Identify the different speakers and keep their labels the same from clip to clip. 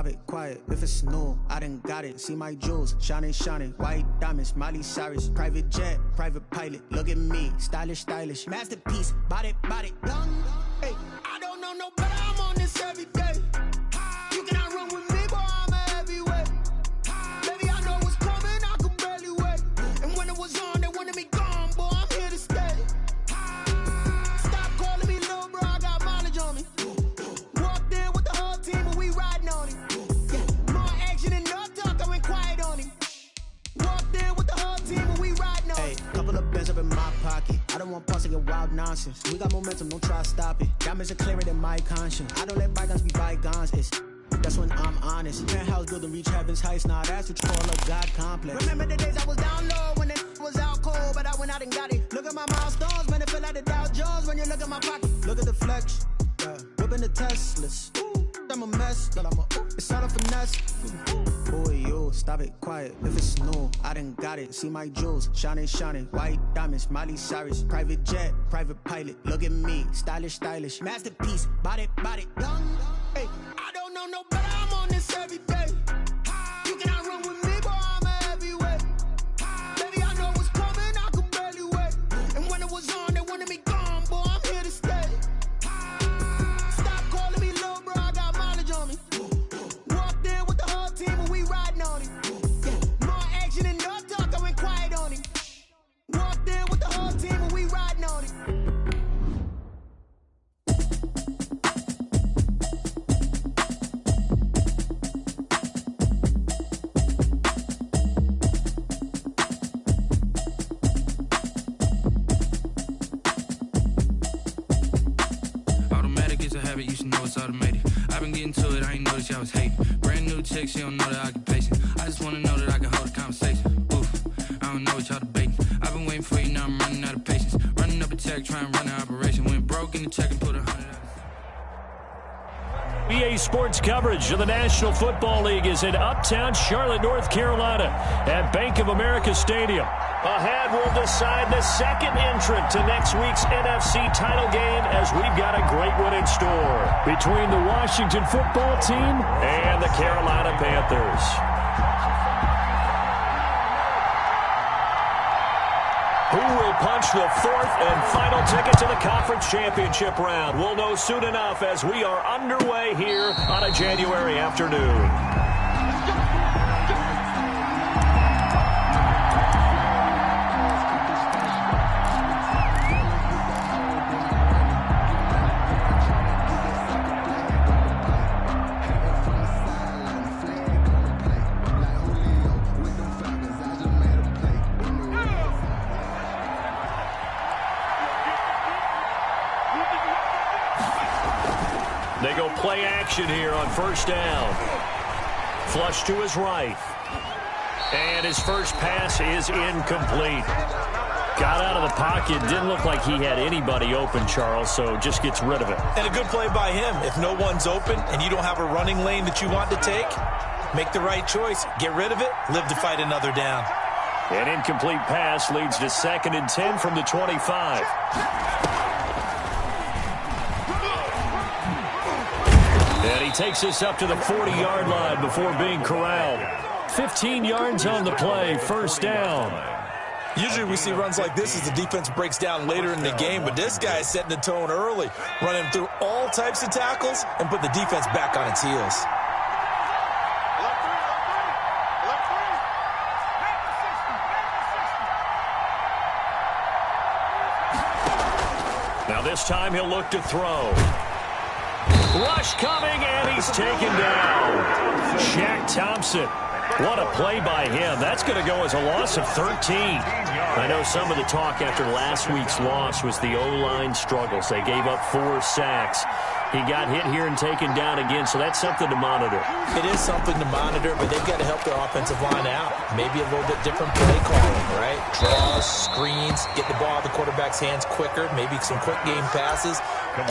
Speaker 1: stop it, quiet. If it's new, I done got it. See my jewels, shining, shining. White diamonds, Miley Cyrus. Private jet, private pilot. Look at me, stylish, stylish. Masterpiece, body, body. Young, hey, I don't know no better. I'm on this every day. You cannot run with me, boy. I'm a heavyweight. Baby, I know what's coming. I could barely wait. And when it was on, they wanted me gone, boy. I'm here to stay. Stop calling me little bro. I got mileage on me. Walked in with the whole team, and we riding on him. Yeah, more action and no talk. I went quiet on him. Walked in with the whole team, and we riding on him. Hey, couple of bands up in my pocket. I don't want parts to get wild nonsense. We got momentum, don't try to stop it. Diamonds are clearer than my conscience. I don't let bygones be bygones. That's when I'm honest. Penthouse building, reach heaven's heights. Nah, that's what you call a God complex. Remember the days I was down low when it was out cold, but I went out and got it. Look at my milestones, man, it feel like the Dow Jones when you look at my pocket. Look at the flex, whipping the Teslas. I'm a mess, but it's all a finesse. Boy, yo, stop it, quiet. If it's new, I done got it. See my jewels, shining, shining. White diamonds, Miley Cyrus. Private jet, private pilot. Look at me, stylish, stylish. Masterpiece, body, body. Young, hey, I don't know no better. I'm on this every day. You cannot run with me, boy. I'm a heavyweight. Baby, I know what's coming. I could barely wait. And when it was on, they wanted me gone, boy. I'm here to stay. Stop calling me little bro. I got mileage on me. Walked in with the whole team, and we riding on him. Yeah, more action and no talk. I went quiet on him. Walked in with the whole team, and we riding on him.
Speaker 2: You should know it's automated. I've been getting to it, I ain't noticed y'all was hating. Brand new chick, she don't know the occupation. I just wanna know that I can hold a conversation. Oof, I don't know what y'all debating. I've been waiting for you, now I'm running out of patience. Running up a check, trying to run an operation. Went broke in the check and put 100 out.
Speaker 3: EA Sports coverage of the National Football League is in Uptown Charlotte, North Carolina at Bank of America Stadium. Ahead, we'll decide the second entrant to next week's NFC title game as we've got a great one in store between the Washington football team and the Carolina Panthers. Who will punch the fourth and final ticket to the conference championship round? We'll know soon enough as we are underway here on a January afternoon. They go play action here on first down. Flush to his right. And his first pass is incomplete. Got out of the pocket. Didn't look like he had anybody open, Charles, so just gets rid of it.
Speaker 4: And a good play by him. If no one's open and you don't have a running lane that you want to take, make the right choice. Get rid of it. Live to fight another down.
Speaker 3: An incomplete pass leads to 2nd and 10 from the 25. And he takes us up to the 40-yard line before being corralled. 15 yards on the play, first down.
Speaker 4: Usually we see runs like this as the defense breaks down later in the game, but this guy is setting the tone early, running through all types of tackles and put the defense back on its heels.
Speaker 3: Now this time he'll look to throw. Rush coming, and he's taken down. Shaq Thompson. What a play by him. That's going to go as a loss of 13. I know some of the talk after last week's loss was the O-line struggles. They gave up 4 sacks. He got hit here and taken down again, so that's something to monitor.
Speaker 4: It is something to monitor, but they've got to help their offensive line out. Maybe a little bit different play calling, right? Draws, screens, get the ball out of the quarterback's hands quicker, maybe some quick game passes.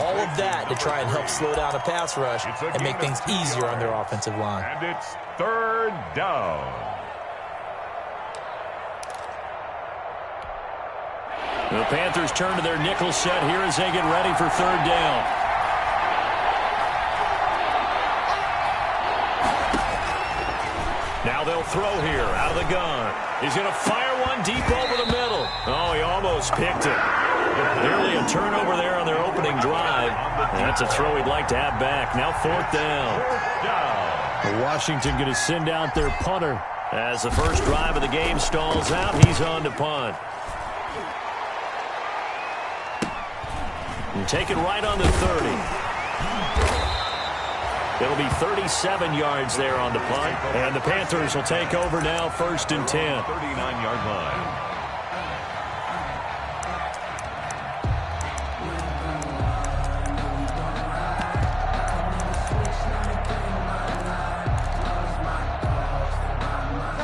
Speaker 4: All of that to try and help slow down a pass rush and make things easier on their offensive line.
Speaker 5: And it's 3rd down.
Speaker 3: The Panthers turn to their nickel set here as they get ready for 3rd down. Now they'll throw here out of the gun. He's going to fire one deep over the middle. Oh, he almost picked it. Nearly a turnover there on their opening drive. And that's a throw he'd like to have back. Now 4th down. Washington going to send out their punter. As the first drive of the game stalls out, he's on to punt. And take it right on the 30. It'll be 37 yards there on the punt. And the Panthers will take over now, 1st and 10.
Speaker 5: 39-yard line.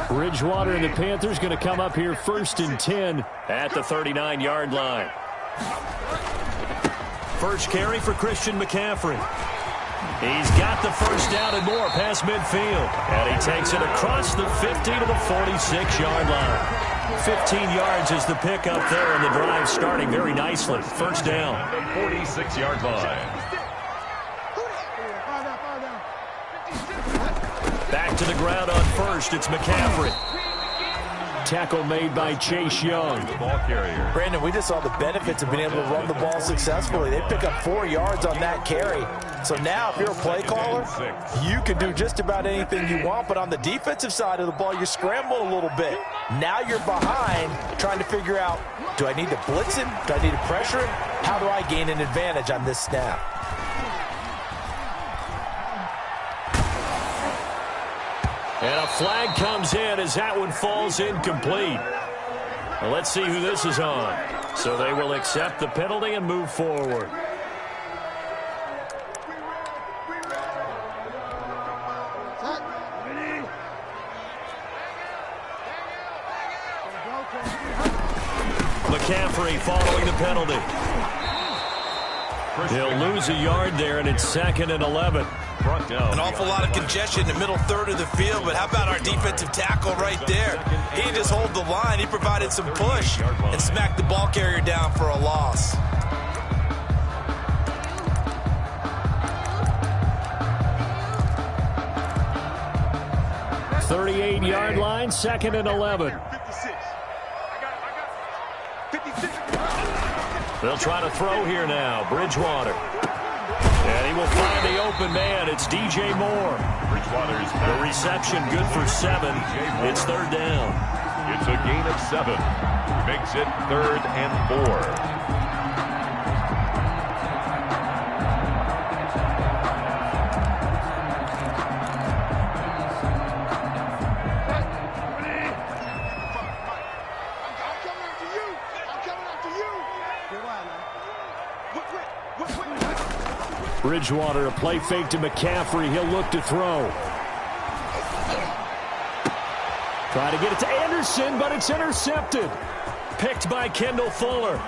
Speaker 3: Bridgewater and the Panthers going to come up here 1st and 10 at the 39-yard line. First carry for Christian McCaffrey. He's got the first down and more past midfield. And he takes it across the 50 to the 46-yard line. 15 yards is the pickup there, and the drive starting very nicely. First down.
Speaker 5: 46-yard line.
Speaker 3: Back to the ground on first. It's McCaffrey. Tackle made by Chase Young.
Speaker 5: The ball carrier.
Speaker 4: Brandon, we just saw the benefits of being able to run the ball successfully. They pick up 4 yards on that carry. So now if you're a play caller, you can do just about anything you want. But on the defensive side of the ball, you're scrambling a little bit. Now you're behind trying to figure out, do I need to blitz him? Do I need to pressure him? How do I gain an advantage on this snap?
Speaker 3: And a flag comes in as that one falls incomplete. Well, let's see who this is on. So they will accept the penalty and move forward. McCaffrey following the penalty. He'll lose a yard there, and it's 2nd and 11.
Speaker 6: An awful lot of congestion in the middle third of the field, but how about our defensive tackle right there? He didn't just hold the line. He provided some push and smacked the ball carrier down for a loss.
Speaker 3: The 38-yard line, 2nd and 11. They'll try to throw here now. Bridgewater. And he will find the open man. It's DJ Moore.
Speaker 5: Bridgewater's
Speaker 3: the reception good for 7. It's 3rd down.
Speaker 5: It's a gain of 7. Makes it 3rd and 4.
Speaker 3: Bridgewater, a play fake to McCaffrey. He'll look to throw. Try to get it to Anderson, but it's intercepted. Picked by Kendall Fuller.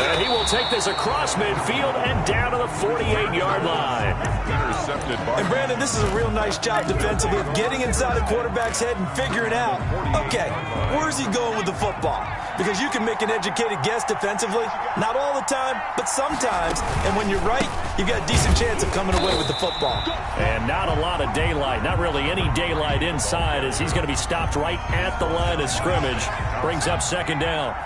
Speaker 3: And he will take this across midfield and down to the 48-yard line.
Speaker 5: Intercepted.
Speaker 6: And Brandon, this is a real nice job defensively of getting inside the quarterback's head and figuring out, okay, where's he going with the football? Because you can make an educated guess defensively, not all the time, but sometimes. And when you're right, you've got a decent chance of coming away with the football.
Speaker 3: And not a lot of daylight, not really any daylight inside, as he's going to be stopped right at the line of scrimmage. Brings up 2nd down.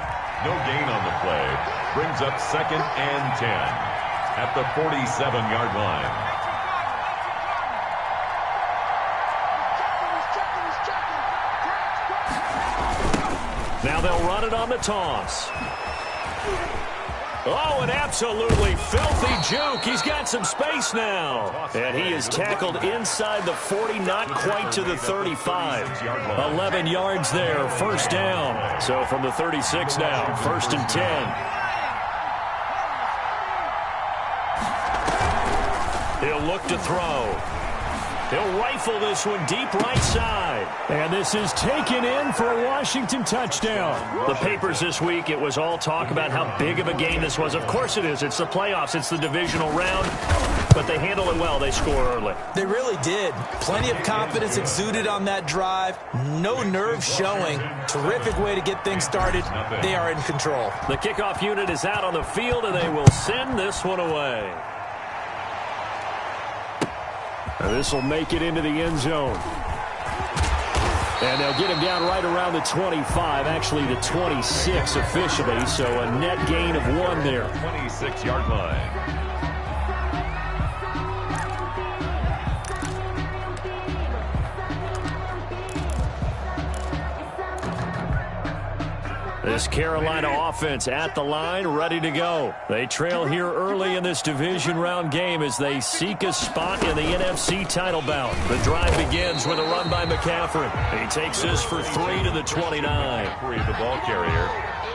Speaker 5: No gain on the play. Brings up 2nd and 10 at the 47-yard line.
Speaker 3: Now they'll run it on the toss. Oh, an absolutely filthy juke. He's got some space now. And he is tackled inside the 40, not quite to the 35. 11 yards there, 1st down. So from the 36 now, 1st and 10. He'll look to throw. He'll rifle this one deep right side. And this is taken in for a Washington touchdown. The papers this week, it was all talk about how big of a game this was. Of course it is. It's the playoffs. It's the divisional round. But they handle it well. They score early.
Speaker 6: They really did. Plenty of confidence exuded on that drive. No nerve showing. Terrific way to get things started. They are in control.
Speaker 3: The kickoff unit is out on the field, and they will send this one away. This will make it into the end zone. And they'll get him down right around the 25, actually the 26 officially, so a net gain of 1 there.
Speaker 5: 26-yard line.
Speaker 3: This Carolina offense at the line, ready to go. They trail here early in this division round game as they seek a spot in the NFC title bout. The drive begins with a run by McCaffrey. He takes this for 3 to the 29.
Speaker 5: The ball carrier.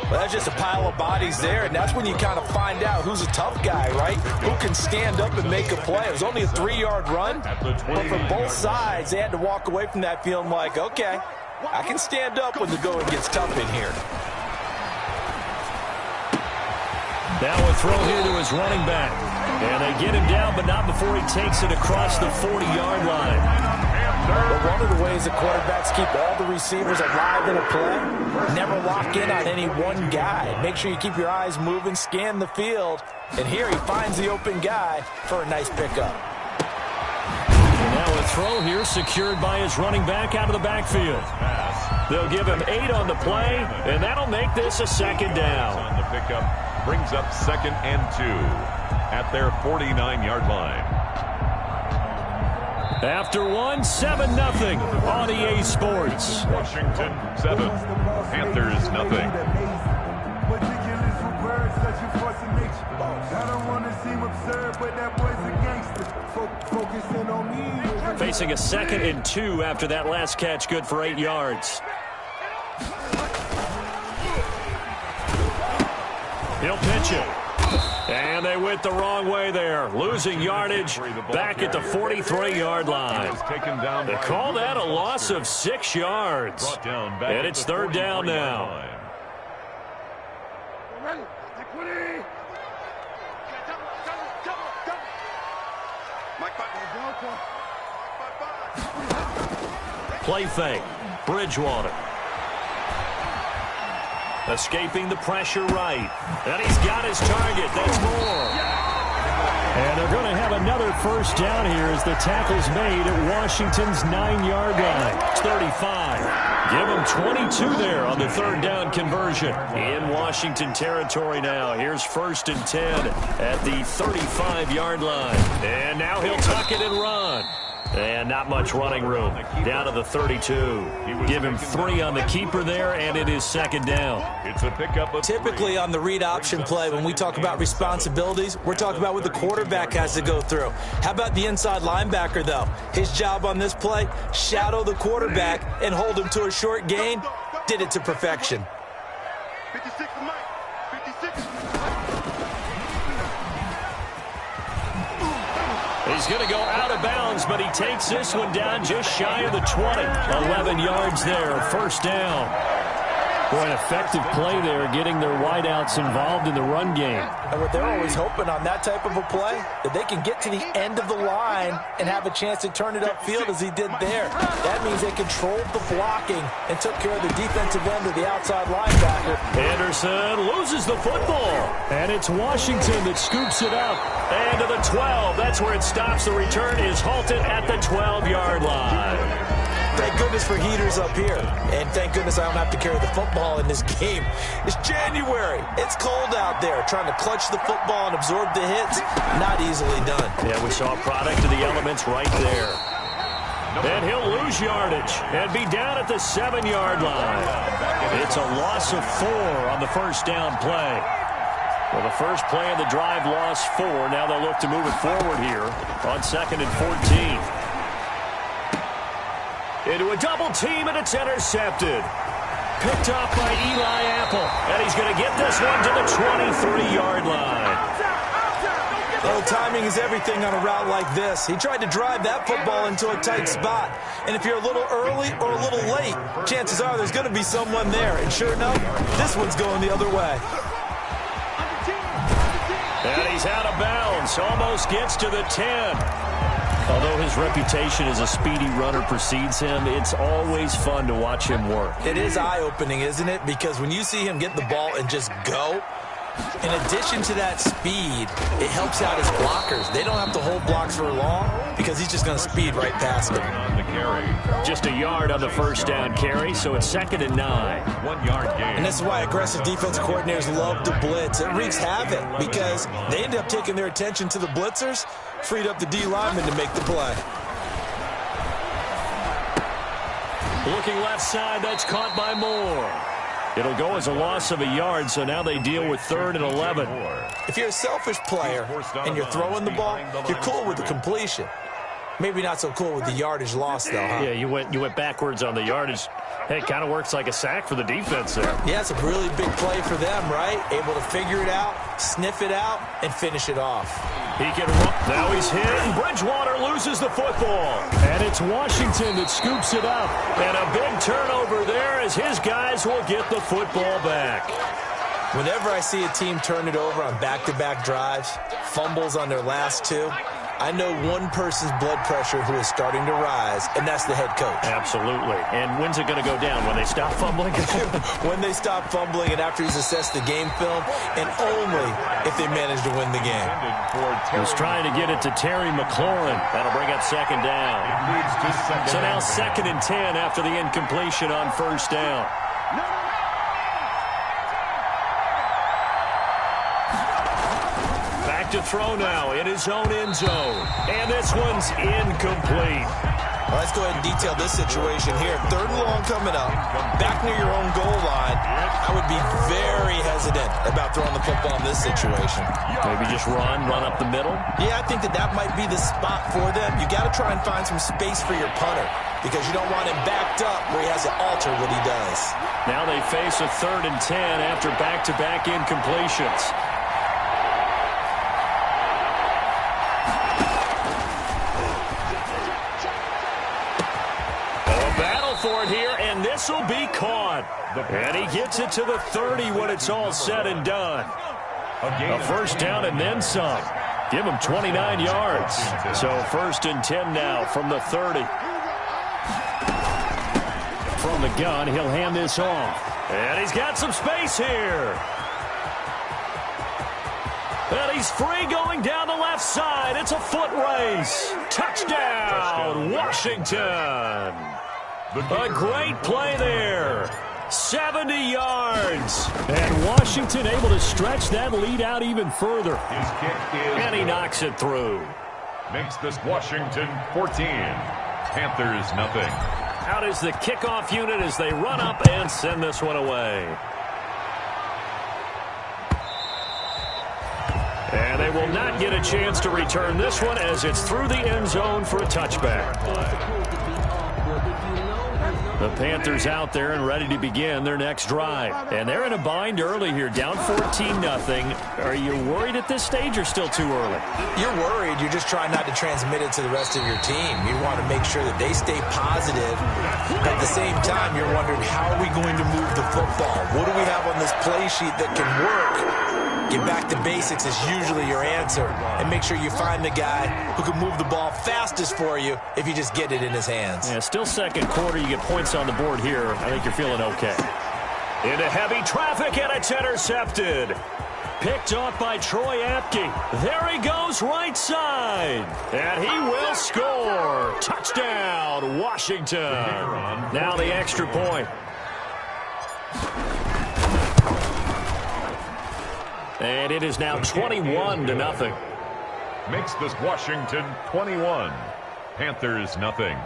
Speaker 6: Well, that's just a pile of bodies there, and that's when you kind of find out who's a tough guy, right? Who can stand up and make a play. It was only a 3-yard run, but for both sides, they had to walk away from that feeling like, okay, I can stand up when the going gets tough in here.
Speaker 3: Now a throw here to his running back. And they get him down, but not before he takes it across the 40-yard line.
Speaker 6: But one of the ways that quarterbacks keep all the receivers alive in a play, never lock in on any one guy. Make sure you keep your eyes moving, scan the field. And here he finds the open guy for a nice pickup.
Speaker 3: And now a throw here secured by his running back out of the backfield. They'll give him 8 on the play, and that'll make this a second down.
Speaker 5: On the pickup. Brings up 2nd and 2 at their 49-yard line.
Speaker 3: After 1, 7-0 on EA Sports.
Speaker 5: Washington 7, Panthers nothing.
Speaker 3: Facing a 2nd and 2 after that last catch, good for 8 yards. He'll pitch it. And they went the wrong way there. Losing yardage back at the 43-yard line. They call that a loss of 6 yards. And it's 3rd down now. Play fake. Bridgewater. Escaping the pressure right. And he's got his target. That's more. And they're going to have another first down here as the tackle's made at Washington's 9-yard line. It's 35. Give them 22 there on the 3rd down conversion. In Washington territory now. Here's 1st and 10 at the 35-yard line. And now he'll tuck it and run. And not much running room. Down to the 32. Give him 3 on the keeper there, and it is 2nd down.
Speaker 5: It's a pickup of
Speaker 6: Typically on the read option play, when we talk about responsibilities, we're talking about what the quarterback has to go through. How about the inside linebacker, though? His job on this play, shadow the quarterback and hold him to a short gain. Did it to perfection.
Speaker 7: 56 Mike. 56.
Speaker 3: He's going to go out of bounds, but he takes this one down just shy of the 20. 11 yards there, 1st down. Boy, an effective play there, getting their wideouts involved in the run game.
Speaker 6: And what they're always hoping on that type of a play, that they can get to the end of the line and have a chance to turn it upfield as he did there. That means they controlled the blocking and took care of the defensive end of the outside linebacker.
Speaker 3: Anderson loses the football, and it's Washington that scoops it up. And to the 12, that's where it stops. The return is halted at the 12-yard line.
Speaker 6: Thank goodness for heaters up here. And thank goodness I don't have to carry the football in this game. It's January. It's cold out there. Trying to clutch the football and absorb the hits, not easily done.
Speaker 3: Yeah, we saw a product of the elements right there. And he'll lose yardage and be down at the 7-yard line. It's a loss of 4 on the first down play. Well, the first play of the drive lost 4. Now they'll look to move it forward here on 2nd and 14. Into a double team, and it's intercepted. Picked off by Eli Apple. And he's going to get this one to the 23-yard line.
Speaker 6: Well, timing is everything on a route like this. He tried to drive that football into a tight spot. And if you're a little early or a little late, chances are there's going to be someone there. And sure enough, this one's going the other way.
Speaker 3: And he's out of bounds. Almost gets to the 10. Although his reputation as a speedy runner precedes him, it's always fun to watch him work.
Speaker 6: It is eye-opening, isn't it? Because when you see him get the ball and just go,
Speaker 4: In addition to that speed, it helps out his blockers. They don't have to hold blocks for long because he's just going to speed right past them.
Speaker 3: Just a yard on the first down carry, so it's 2nd and 9.
Speaker 5: 1 yard gain.
Speaker 4: And this is why aggressive defensive coordinators love to blitz. It wreaks havoc because they end up taking their attention to the blitzers, freed up the D lineman to make the play.
Speaker 3: Looking left side, that's caught by Moore. It'll go as a loss of a yard, so now they deal with 3rd and 11.
Speaker 4: If you're a selfish player and you're throwing the ball, you're cool with the completion. Maybe not so cool with the yardage loss, though, huh?
Speaker 3: Yeah, you went backwards on the yardage. Hey, it kind of works like a sack for the defense there.
Speaker 4: Yeah, it's a really big play for them, right? Able to figure it out, sniff it out, and finish it off.
Speaker 3: He can run. Now he's hit, and Bridgewater loses the football. And it's Washington that scoops it up. And a big turnover there as his guys will get the football back.
Speaker 4: Whenever I see a team turn it over on back-to-back drives, fumbles on their last 2, I know one person's blood pressure who is starting to rise, and that's the head coach.
Speaker 3: Absolutely. And when's it going to go down? When they stop fumbling?
Speaker 4: When they stop fumbling and after he's assessed the game film, and only if they manage to win the game.
Speaker 3: He's trying to get it to Terry McLaurin. That'll bring up 2nd down. So now 2nd and 10 after the incompletion on 1st down. To throw now in his own end zone. And this one's incomplete.
Speaker 4: Well, let's go ahead and detail this situation here. 3rd and long coming up. Back near your own goal line. I would be very hesitant about throwing the football in this situation.
Speaker 3: Maybe just run up the middle?
Speaker 4: Yeah, I think that might be the spot for them. You got to try and find some space for your punter because you don't want him backed up where he has to alter what he does.
Speaker 3: Now they face a 3rd and 10 after back-to-back incompletions. For it here, and this will be caught. And he gets it to the 30 when it's all said and done. A 1st down and then some. Give him 29 yards. So 1st and 10 now from the 30. From the gun, he'll hand this off. And he's got some space here. And he's free going down the left side. It's a foot race. Touchdown, Washington. A great play there. 70 yards. And Washington able to stretch that lead out even further.
Speaker 5: His kick is
Speaker 3: and he knocks it through.
Speaker 5: Makes this Washington 14. Panthers nothing.
Speaker 3: Out is the kickoff unit as they run up and send this one away. And they will not get a chance to return this one as it's through the end zone for a touchback. The Panthers out there and ready to begin their next drive. And they're in a bind early here, down 14-0. Are you worried at this stage or still too early?
Speaker 4: You're worried. You're just trying not to transmit it to the rest of your team. You want to make sure that they stay positive. At the same time, you're wondering, how are we going to move the football? What do we have on this play sheet that can work? Get back to basics is usually your answer. And make sure you find the guy who can move the ball fastest for you if you just get it in his hands.
Speaker 3: Yeah, still 2nd quarter. You get points on the board here. I think you're feeling okay. Into heavy traffic, and it's intercepted. Picked off by Troy Apke. There he goes right side. And he will score. Touchdown, Washington. Now the extra point. And it is now 21-0.
Speaker 5: Makes this Washington 21. Panthers nothing.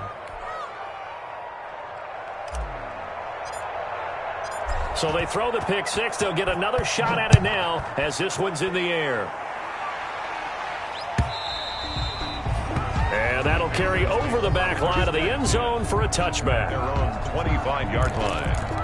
Speaker 3: So they throw the pick six. They'll get another shot at it now as this one's in the air. And that'll carry over the back line of the end zone for a touchback.
Speaker 5: Their own 25-yard line.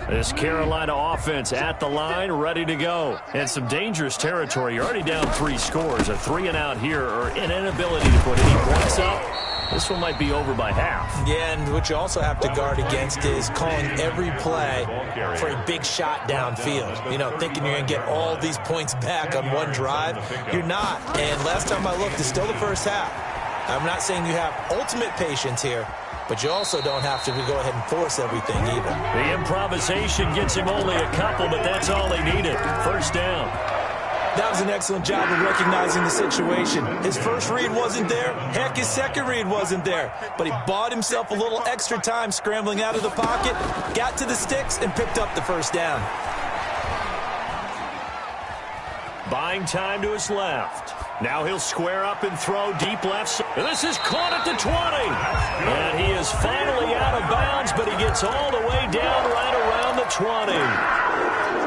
Speaker 3: This Carolina offense at the line, ready to go. And some dangerous territory. You're already down 3 scores. A 3-and-out here, or an inability to put any points up. This one might be over by half.
Speaker 4: Yeah, and what you also have to guard against is calling every play for a big shot downfield. You know, thinking you're going to get all these points back on one drive. You're not. And last time I looked, it's still the first half. I'm not saying you have ultimate patience here, but you also don't have to go ahead and force everything either.
Speaker 3: The improvisation gets him only a couple, but that's all he needed. First down.
Speaker 4: That was an excellent job of recognizing the situation. His first read wasn't there. Heck, his second read wasn't there. But he bought himself a little extra time scrambling out of the pocket, got to the sticks, and picked up the first down.
Speaker 3: Buying time to his left. Now he'll square up and throw deep left. This is caught at the 20. And he is finally out of bounds, but he gets all the way down right around the 20.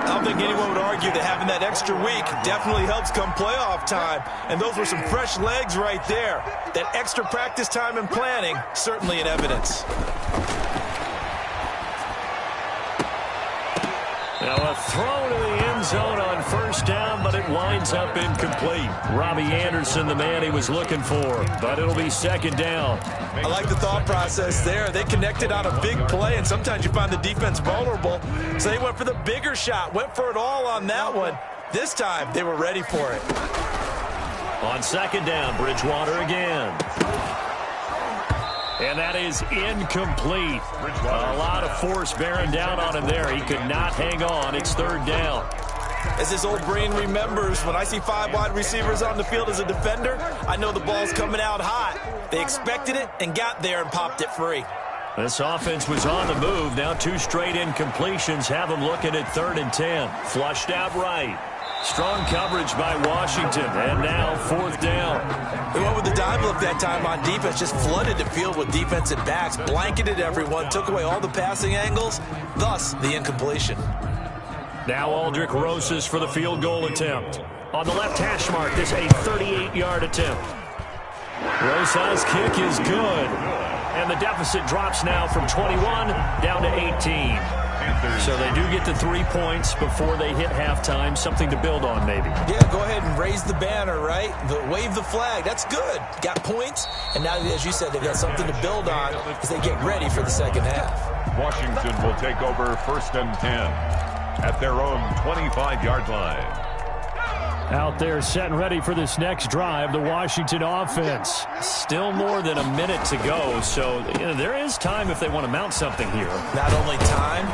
Speaker 6: I don't think anyone would argue that having that extra week definitely helps come playoff time. And those were some fresh legs right there. That extra practice time and planning, certainly in evidence.
Speaker 3: Now a throw to the end zone on first down, but it winds up incomplete. Robbie Anderson, the man he was looking for, but it'll be second down.
Speaker 6: I like the thought process there. They connected on a big play, and sometimes you find the defense vulnerable. So they went for the bigger shot, went for it all on that one. This time, they were ready for it.
Speaker 3: On second down, Bridgewater again. And that is incomplete. A lot of force bearing down on him there. He could not hang on. It's third down.
Speaker 6: As his old brain remembers, when I see 5 wide receivers on the field as a defender, I know the ball's coming out hot. They expected it and got there and popped it free.
Speaker 3: This offense was on the move. Now 2 straight incompletions have them looking at 3rd and 10. Flushed out right. Strong coverage by Washington, and now 4th down.
Speaker 6: They went with the dime look that time on defense, just flooded the field with defensive backs, blanketed everyone, took away all the passing angles, thus the incompletion.
Speaker 3: Now Aldrick Rosas for the field goal attempt. On the left hash mark, this a 38-yard attempt. Rosas' kick is good, and the deficit drops now from 21 down to 18. So they do get the 3 points before they hit halftime. Something to build on, maybe.
Speaker 6: Yeah, go ahead and raise the banner, right? Wave the flag. That's good. Got points. And now, as you said, they've got something to build on as they get ready for the second half.
Speaker 5: Washington will take over 1st and 10 at their own 25-yard line.
Speaker 3: Out there set and ready for this next drive, the Washington offense. Still more than a minute to go, so there is time if they want to mount something here.
Speaker 4: Not only time,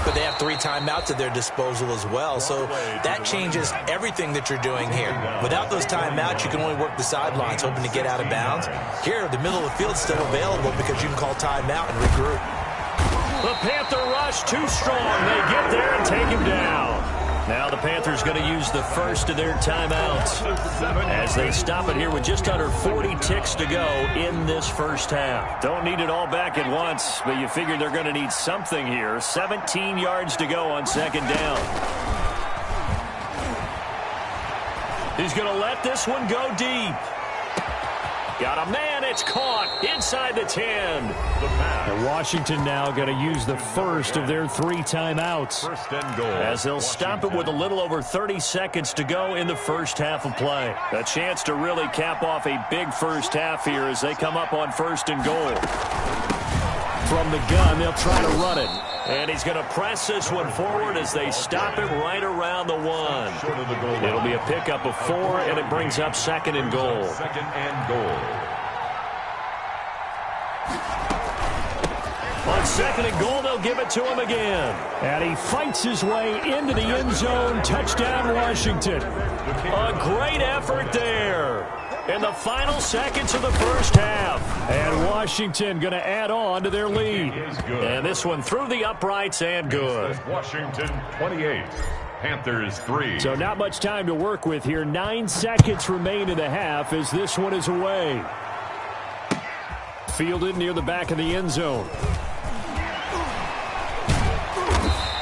Speaker 4: but they have 3 timeouts at their disposal as well, so that changes everything that you're doing here. Without those timeouts, you can only work the sidelines, hoping to get out of bounds. Here, the middle of the field's still available because you can call timeout and regroup.
Speaker 3: The Panther rush too strong. They get there and take him down. Now the Panthers going to use the first of their timeouts as they stop it here with just under 40 ticks to go in this first half. Don't need it all back at once, but you figure they're going to need something here. 17 yards to go on second down. He's going to let this one go deep. Got a man, it's caught inside the 10. And Washington now going to use the first of their 3 timeouts.
Speaker 5: 1st and goal.
Speaker 3: As they'll stop it with a little over 30 seconds to go in the first half of play. A chance to really cap off a big first half here as they come up on 1st and goal. From the gun, they'll try to run it. And he's going to press this one forward as they stop it right around the 1. It'll be a pickup of 4, and it brings up 2nd and goal.
Speaker 5: 2nd and goal.
Speaker 3: On 2nd and goal, they'll give it to him again. And he fights his way into the end zone. Touchdown, Washington. A great effort there in the final seconds of the first half. And Washington going to add on to their lead. And this one through the uprights and good.
Speaker 5: Washington 28, Panthers 3.
Speaker 3: So not much time to work with here. 9 seconds remain in the half as this one is away. Fielded near the back of the end zone.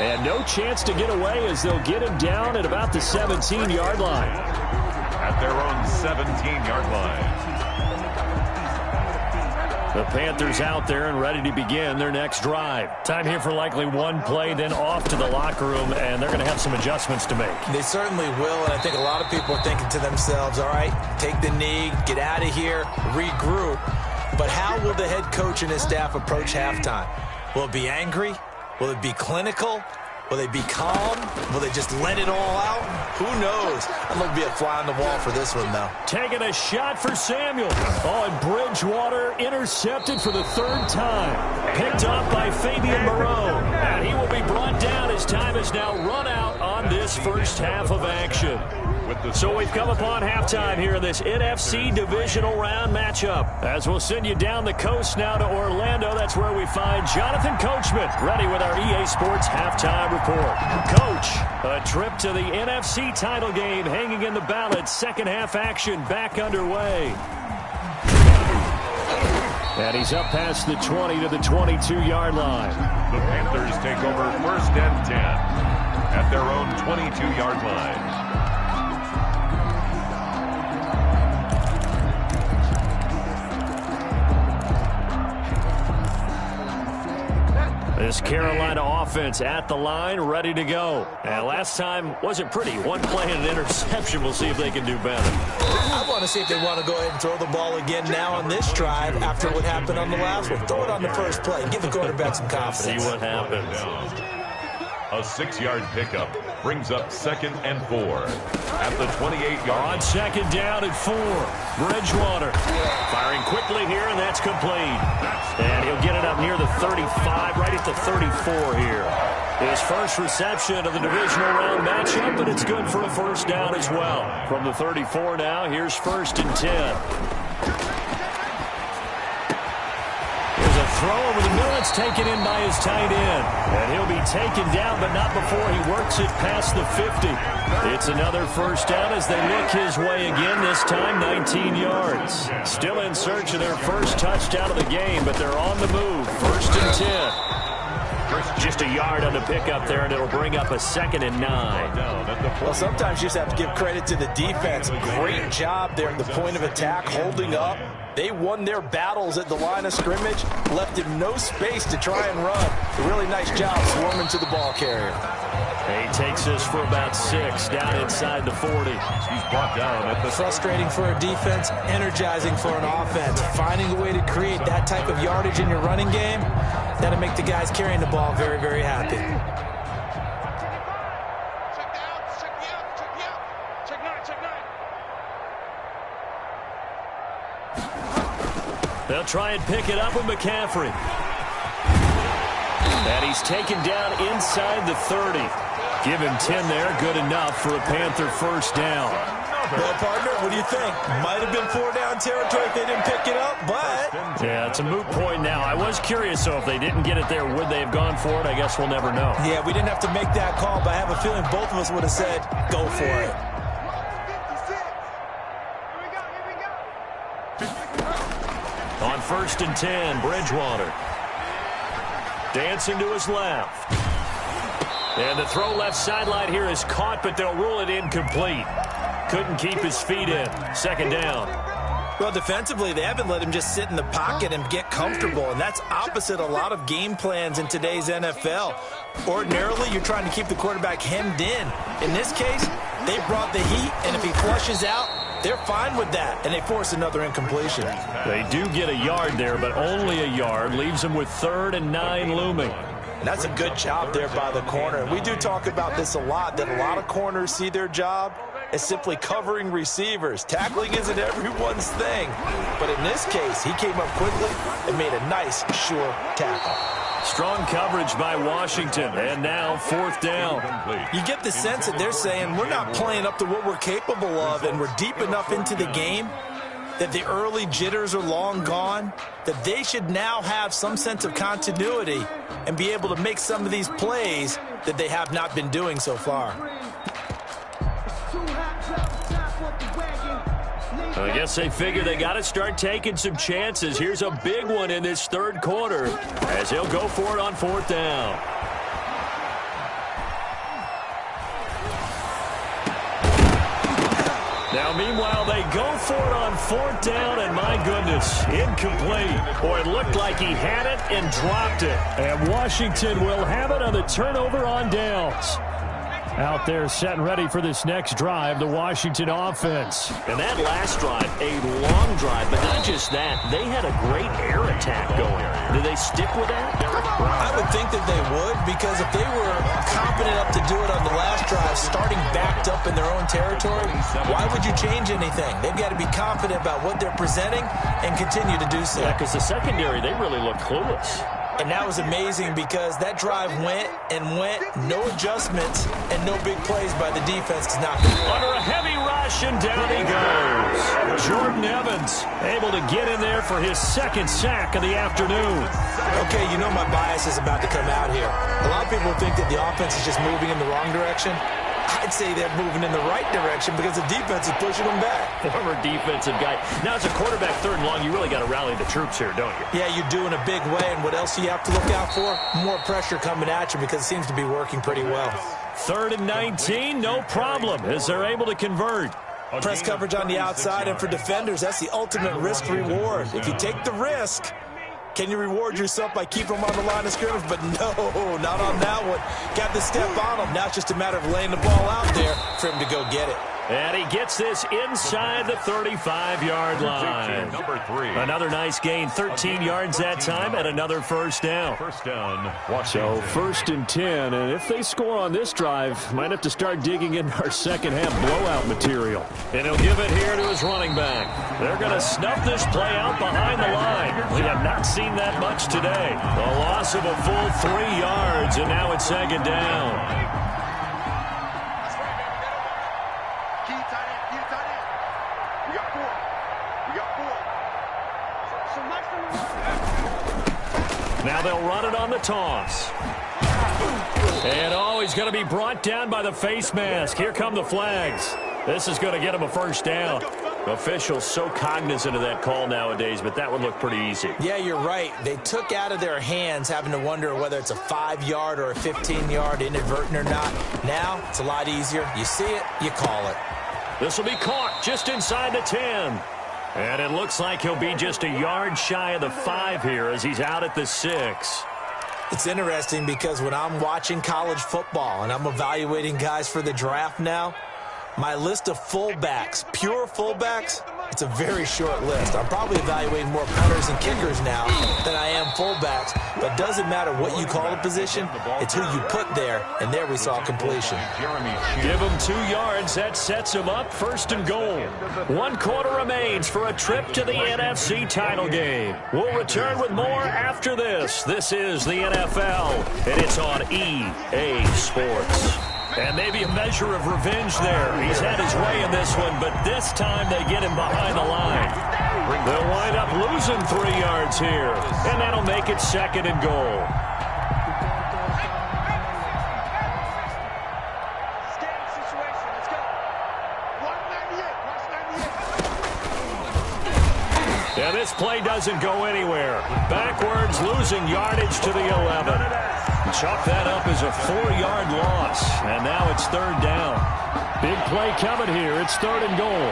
Speaker 3: And no chance to get away as they'll get him down at about the 17-yard line.
Speaker 5: At their own 17-yard line.
Speaker 3: The Panthers out there and ready to begin their next drive. Time here for likely 1 play, then off to the locker room, and they're going to have some adjustments to make.
Speaker 4: They certainly will, and I think a lot of people are thinking to themselves, all right, take the knee, get out of here, regroup. But how will the head coach and his staff approach halftime? Will it be angry? Will it be clinical? Will they be calm? Will they just let it all out? Who knows? I'd love to be a fly on the wall for this one, though.
Speaker 3: Taking a shot for Samuel. Oh, and Bridgewater intercepted for the third time. Picked off by Fabian Moreau. And he will be brought down as time is now run out on this first half of action. So we've come upon halftime here in this NFC divisional round matchup. As we'll send you down the coast now to Orlando, that's where we find Jonathan Coachman ready with our EA Sports halftime report. Coach, a trip to the NFC title game hanging in the balance. Second half action back underway. And he's up past the 20 to the 22-yard line.
Speaker 5: The Panthers take over 1st and 10 at their own 22-yard line.
Speaker 3: This Carolina offense at the line, ready to go. And last time wasn't pretty. One play and an interception. We'll see if they can do better.
Speaker 4: I want to see if they want to go ahead and throw the ball again now on this drive after what happened on the last one. Throw it on the first play. Give the quarterback some confidence.
Speaker 3: See what happens.
Speaker 5: A 6-yard pickup brings up 2nd and 4 at the 28-yard line.
Speaker 3: On second down and 4. Bridgewater firing quickly here, and that's complete. And he'll get it up near the 35, right at the 34 here. His first reception of the divisional round matchup, but it's good for a first down as well. From the 34 now, here's 1st and 10. Throw over the middle, it's taken in by his tight end. And he'll be taken down, but not before he works it past the 50. It's another first down as they look his way again, this time 19 yards. Still in search of their first touchdown of the game, but they're on the move. 1st and 10. Just a yard on the pickup there, and it'll bring up a 2nd and 9.
Speaker 4: Well, sometimes you just have to give credit to the defense. Great job there at the point of attack, holding up. They won their battles at the line of scrimmage, left him no space to try and run. A really nice job swarming to the ball carrier.
Speaker 3: He takes this for about 6 down inside the 40.
Speaker 5: He's brought down at the...
Speaker 4: Frustrating for a defense, energizing for an offense. Finding a way to create that type of yardage in your running game, that'll make the guys carrying the ball very, very happy.
Speaker 3: They'll try and pick it up with McCaffrey. And he's taken down inside the 30. Give him 10 there. Good enough for a Panther first down.
Speaker 4: Well, partner, what do you think? Might have been 4-down territory if they didn't pick it up, but...
Speaker 3: Yeah, it's a moot point now. I was curious, so if they didn't get it there, would they have gone for it? I guess we'll never know.
Speaker 4: Yeah, we didn't have to make that call, but I have a feeling both of us would have said, go for it.
Speaker 3: On 1st and 10, Bridgewater. Dancing to his left. And the throw left sideline here is caught, but they'll rule it incomplete. Couldn't keep his feet in. 2nd down.
Speaker 4: Well, defensively, they haven't let him just sit in the pocket and get comfortable, and that's opposite a lot of game plans in today's NFL. Ordinarily, you're trying to keep the quarterback hemmed in. In this case, they brought the heat, and if he flushes out, they're fine with that, and they force another incompletion.
Speaker 3: They do get a yard there, but only a yard. Leaves them with 3rd and 9 looming.
Speaker 4: And that's a good job there by the corner. And we do talk about this a lot, that a lot of corners see their job as simply covering receivers. Tackling isn't everyone's thing. But in this case, he came up quickly and made a nice, sure tackle.
Speaker 3: Strong coverage by Washington, and now 4th down.
Speaker 4: You get the sense that they're saying we're not playing up to what we're capable of, and we're deep enough into the game that the early jitters are long gone, that they should now have some sense of continuity and be able to make some of these plays that they have not been doing so far.
Speaker 3: I guess they figure they got to start taking some chances. Here's a big one in this 3rd quarter as he'll go for it on 4th down. Now, meanwhile, they go for it on 4th down, and my goodness, incomplete. Boy, it looked like he had it and dropped it. And Washington will have it on the turnover on downs. Out there set and ready for this next drive, the Washington offense.
Speaker 8: And that last drive, a long drive, but not just that. They had a great air attack going. Do they stick with that?
Speaker 4: I would think that they would, because if they were confident enough to do it on the last drive, starting backed up in their own territory, why would you change anything? They've got to be confident about what they're presenting and continue to do so.
Speaker 8: Yeah, because the secondary, they really look clueless.
Speaker 4: And that was amazing because that drive went and went, no adjustments and no big plays by the defense.
Speaker 3: Under a heavy rush, and down he goes. Jordan Evans able to get in there for his second sack of the afternoon.
Speaker 4: Okay, you know my bias is about to come out here. A lot of people think that the offense is just moving in the wrong direction. I'd say they're moving in the right direction because the defense is pushing them back.
Speaker 8: Former defensive guy. Now, as a quarterback, 3rd and long, you really got to rally the troops here, don't you?
Speaker 4: Yeah, you do in a big way. And what else do you have to look out for? More pressure coming at you because it seems to be working pretty well.
Speaker 3: 3rd and 19, no problem, as they're able to convert.
Speaker 4: Press coverage on the outside, and for defenders, that's the ultimate risk-reward. If you take the risk, can you reward yourself by keeping them on the line of scrimmage? But no, not on that one. Got to step on them. Now it's just a matter of laying the ball out there for him to go get it.
Speaker 3: And he gets this inside the 35-yard line.
Speaker 5: Number 3.
Speaker 3: Another nice gain, 13 yards that time, and another first down.
Speaker 5: First down,
Speaker 3: So 1st and 10, and if they score on this drive, might have to start digging in our second-half blowout material. And he'll give it here to his running back. They're going to snuff this play out behind the line. We have not seen that much today. A loss of a full 3 yards, and now it's 2nd down. Now they'll run it on the toss. And he's going to be brought down by the face mask. Here come the flags. This is going to get him a first down. Officials so cognizant of that call nowadays, but that would look pretty easy.
Speaker 4: Yeah, you're right. They took out of their hands having to wonder whether it's a 5-yard or a 15-yard inadvertent or not. Now it's a lot easier. You see it, you call it.
Speaker 3: This will be caught just inside the 10. And it looks like he'll be just a yard shy of the 5 here as he's out at the 6.
Speaker 4: It's interesting because when I'm watching college football and I'm evaluating guys for the draft now, my list of fullbacks, pure fullbacks, it's a very short list. I'm probably evaluating more punters and kickers now than I am fullbacks. But it doesn't matter what you call the position, it's who you put there, and there we saw completion.
Speaker 3: Give him 2 yards. That sets him up 1st and goal. 1 quarter remains for a trip to the NFC title game. We'll return with more after this. This is the NFL, and it's on EA Sports. And maybe a measure of revenge there. He's had his way in this one, but this time they get him behind the line. They'll wind up losing 3 yards here, and that'll make it 2nd and goal. Yeah, this play doesn't go anywhere. Backwards, losing yardage to the 11. Chalk that up as a 4-yard loss, and now it's 3rd down. Big play coming here. It's 3rd and goal.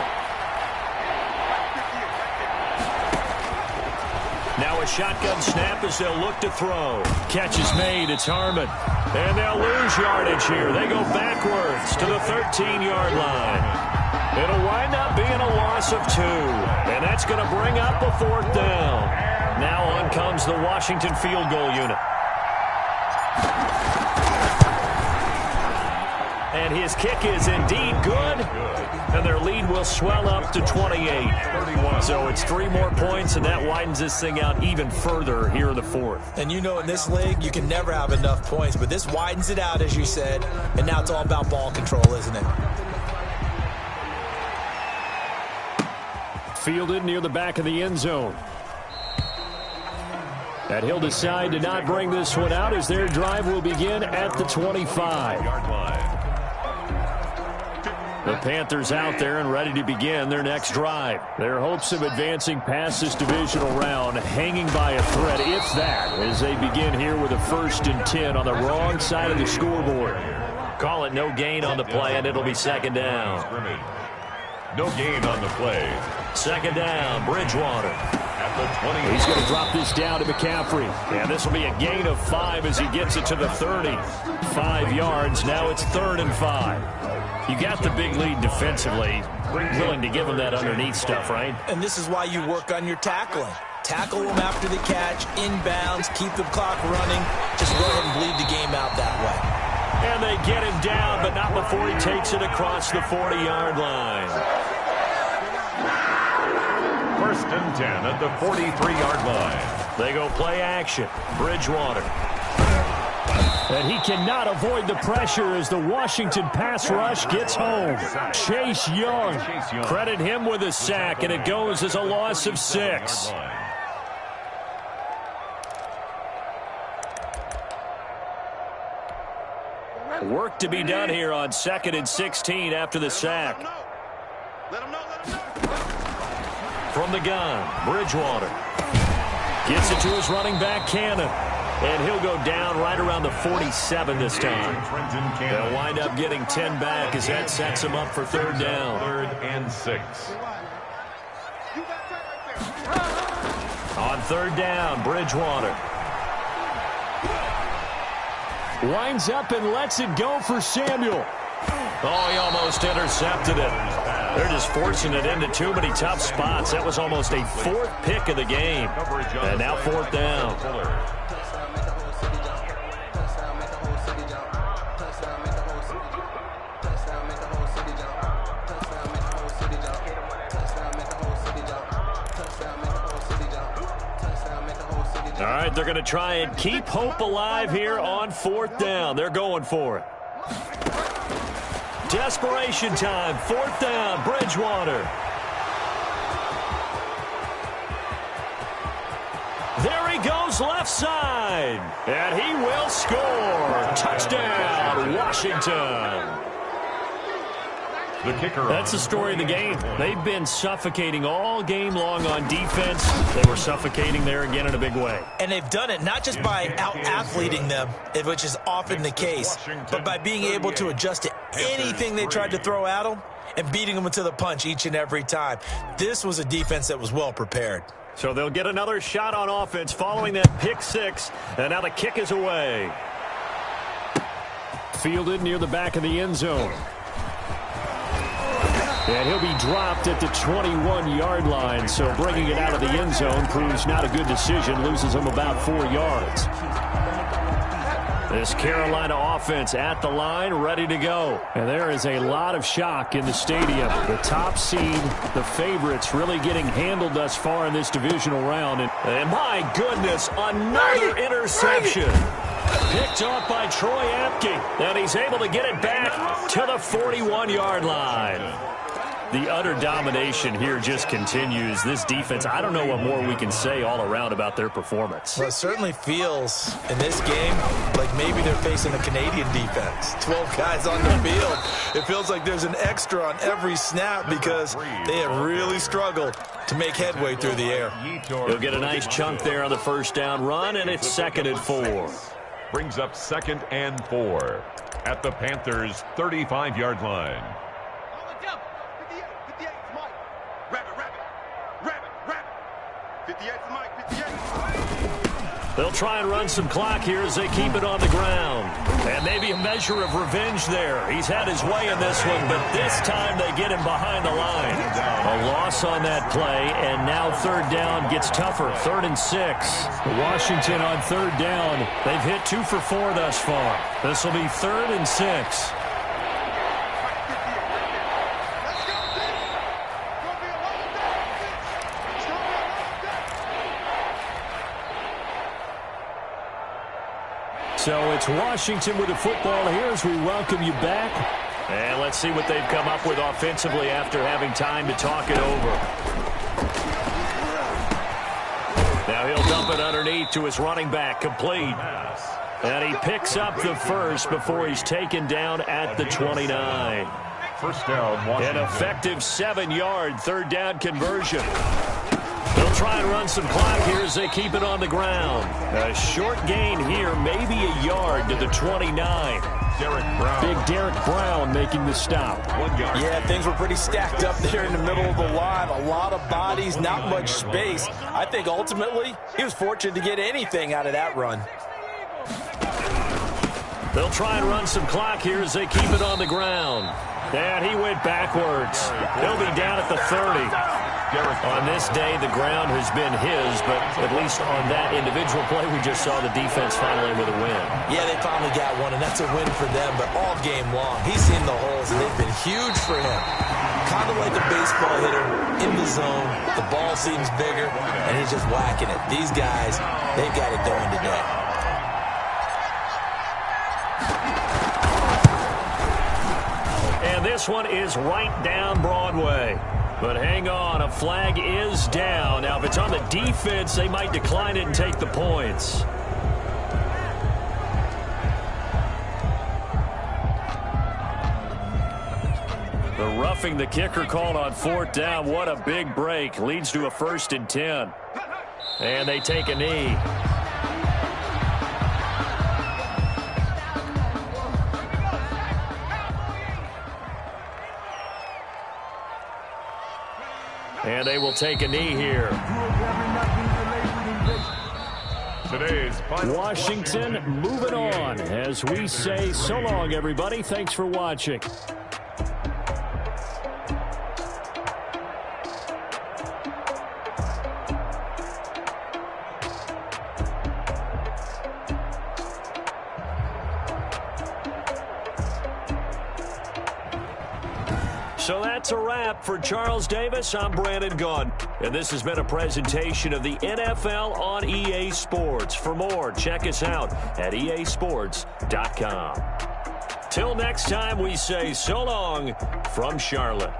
Speaker 3: Now a shotgun snap as they'll look to throw. Catch is made. It's Harmon. And they'll lose yardage here. They go backwards to the 13-yard line. It'll wind up being a loss of 2, and that's going to bring up a 4th down. Now on comes the Washington field goal unit. And his kick is indeed good, and their lead will swell up to 28. So it's 3 more points, and that widens this thing out even further here in the 4th.
Speaker 4: And you know in this league, you can never have enough points, but this widens it out, as you said, and now it's all about ball control, isn't it?
Speaker 3: Fielded near the back of the end zone. And he'll decide to not bring this one out as their drive will begin at the 25. The Panthers out there and ready to begin their next drive. Their hopes of advancing past this divisional round hanging by a thread, if that, as they begin here with a 1st and 10 on the wrong side of the scoreboard. Call it no gain on the play, and it'll be 2nd down.
Speaker 5: No gain on the play.
Speaker 3: 2nd down, Bridgewater.
Speaker 5: At the 20.
Speaker 3: He's going to drop this down to McCaffrey. And this will be a gain of 5 as he gets it to the 30. 5 yards. Now it's 3rd and 5. You got the big lead defensively. Willing to give him that underneath stuff, right?
Speaker 4: And this is why you work on your tackling. Tackle them after the catch, inbounds, keep the clock running. Just go ahead and bleed the game out that way.
Speaker 3: And they get him down, but not before he takes it across the 40-yard line.
Speaker 5: 1st and 10 at the 43-yard line.
Speaker 3: They go play action. Bridgewater. And he cannot avoid the pressure as the Washington pass rush gets home. Chase Young. Credit him with a sack, and it goes as a loss of 6. Work to be done here on 2nd and 16 after the sack. From the gun, Bridgewater. Gets it to his running back, Cannon. And he'll go down right around the 47 this time. They'll wind up getting 10 back as that sets him up for 3rd down.
Speaker 5: 3rd and 6.
Speaker 3: On 3rd down, Bridgewater. Winds up and lets it go for Samuel. Oh, he almost intercepted it. They're just forcing it into too many tough spots. That was almost a 4th pick of the game. And now 4th down. All right, they're going to try and keep hope alive here on 4th down. They're going for it. Desperation time, 4th down, Bridgewater. There he goes left side, and he will score. Touchdown, Washington.
Speaker 5: The kicker.
Speaker 3: That's the story of the game. They've been suffocating all game long on defense. They were suffocating there again in a big way.
Speaker 4: And they've done it not just by out-athleting them, which is often the case, but by being able to adjust to anything they tried to throw at them and beating them to the punch each and every time. This was a defense that was well prepared.
Speaker 3: So they'll get another shot on offense following that pick 6, and now the kick is away. Fielded near the back of the end zone. And he'll be dropped at the 21-yard line, so bringing it out of the end zone proves not a good decision, loses him about 4 yards. This Carolina offense at the line, ready to go. And there is a lot of shock in the stadium. The top seed, the favorites, really getting handled thus far in this divisional round. And my goodness, another interception. Picked off by Troy Apke, and he's able to get it back to the 41-yard line. The utter domination here just continues. This defense, I don't know what more we can say all around about their performance.
Speaker 4: Well, it certainly feels in this game like maybe they're facing a Canadian defense. 12 guys on the field. It feels like there's an extra on every snap because they have really struggled to make headway through the air.
Speaker 3: He'll get a nice chunk there on the 1st down run, and it's 2nd and 4.
Speaker 5: Brings up 2nd and 4 at the Panthers' 35-yard line.
Speaker 3: They'll try and run some clock here as they keep it on the ground. And maybe a measure of revenge there. He's had his way in this one, but this time they get him behind the line. A loss on that play, and now 3rd down gets tougher. 3rd and 6. Washington on 3rd down. They've hit 2 for 4 thus far. This will be 3rd and 6. So it's Washington with the football here as we welcome you back. And let's see what they've come up with offensively after having time to talk it over. Now he'll dump it underneath to his running back, complete. And he picks up the first before he's taken down at the 29.
Speaker 5: 1st down, Washington.
Speaker 3: An effective 7-yard 3rd down conversion. They'll try and run some clock here as they keep it on the ground. A short gain here, maybe a yard to the 29. Big Derek Brown making the stop.
Speaker 5: 1 yard.
Speaker 6: Yeah, things were pretty stacked up there in the middle of the line. A lot of bodies, not much space. I think ultimately he was fortunate to get anything out of that run.
Speaker 3: They'll try and run some clock here as they keep it on the ground. And he went backwards. He'll be down at the 30. On this day, the ground has been his, but at least on that individual play, we just saw the defense finally with a win.
Speaker 4: Yeah, they finally got one, and that's a win for them, but all game long, he's seen the holes, and they've been huge for him. Kind of like a baseball hitter in the zone. The ball seems bigger, and he's just whacking it. These guys, they've got it going today.
Speaker 3: And this one is right down Broadway. But hang on, a flag is down. Now, if it's on the defense, they might decline it and take the points. The roughing the kicker called on 4th down. What a big break. Leads to a 1st and 10. And they take a knee. And they will take a knee here.
Speaker 5: Today's
Speaker 3: Washington moving on as we say so long, everybody. Thanks for watching. So that's a wrap for Charles Davis. I'm Brandon Gunn. And this has been a presentation of the NFL on EA Sports. For more, check us out at easports.com. Till next time, we say so long from Charlotte.